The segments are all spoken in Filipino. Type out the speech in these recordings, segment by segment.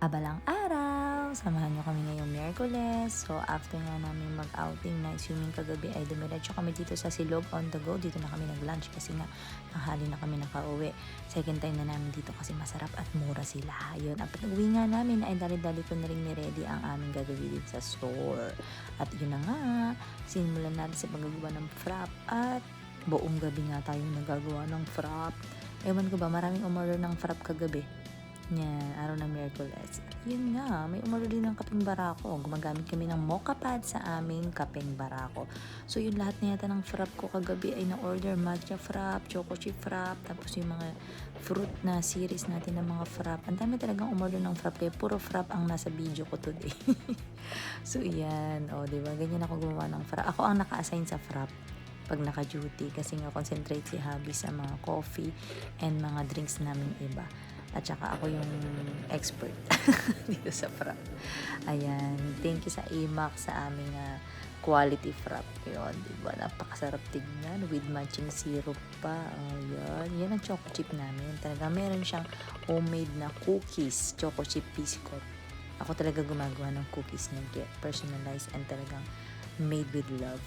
Abalang araw! Samahan niyo kami ngayong Miyerkules. So, after nga namin mag-outing na swimming kagabi ay dumiretso kami dito sa Silog on the go. Dito na kami nag-lunch kasi nga tanghali na kami nakauwi. Second time na namin dito kasi masarap at mura sila. Yun, at pag-uwi nga namin ay dali-dali ko na rin ni-ready ang aming gagawin sa store. At yun na nga, sinimulan natin sa paggagawa ng frap at buong gabi nga tayong nagagawa ng frap. Ewan ko ba, maraming umorder ng frap kagabi. Yan, araw ng Miyerkules. Yun nga, may umorder din ng kapeng barako. Gumagamit kami ng mocha pad sa aming kapeng barako. So yun, lahat na yata ng frap ko kagabi ay na-order. Matcha frap, choco chip frap, tapos yung mga fruit na series natin ng mga frap. Ang dami talagang umorder ng frap, kaya puro frap ang nasa video ko today. So yan, o diba, ganyan ako gumawa ng frap. Ako ang naka-assign sa frap pag naka-duty kasi nga concentrate si hubby sa mga coffee and mga drinks namin iba. At saka ako yung expert dito sa frap. Ayan, thank you sa AMAC sa aming quality frap. Yun, diba? Napakasarap tignan with matching syrup pa. Ayan, yan ang choco chip namin. Talaga meron siyang homemade na cookies, choco chip biscuit. Ako talaga gumagawa ng cookies niya, personalized and talagang made with love.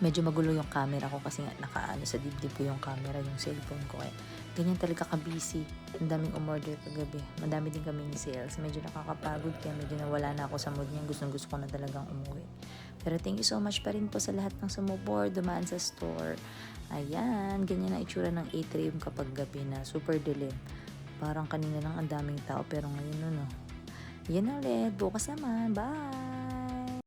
Medyo magulo yung camera ko kasi nga nakaano sa dibdib ko yung camera, yung cellphone ko. Ganyan talaga ka-busy. Ang daming umorder kagabi. Madami din kaming sales. Medyo nakakapagod kaya medyo nawala na ako sa mood niya. Gusto ko na talagang umuwi. Pero thank you so much pa rin po sa lahat ng sumuport, dumaan sa store. Ayan, ganyan ang itsura ng atrium kapag gabi na super dilim. Parang kanina lang ang daming tao pero ngayon yan ulit. Bukas naman. Bye!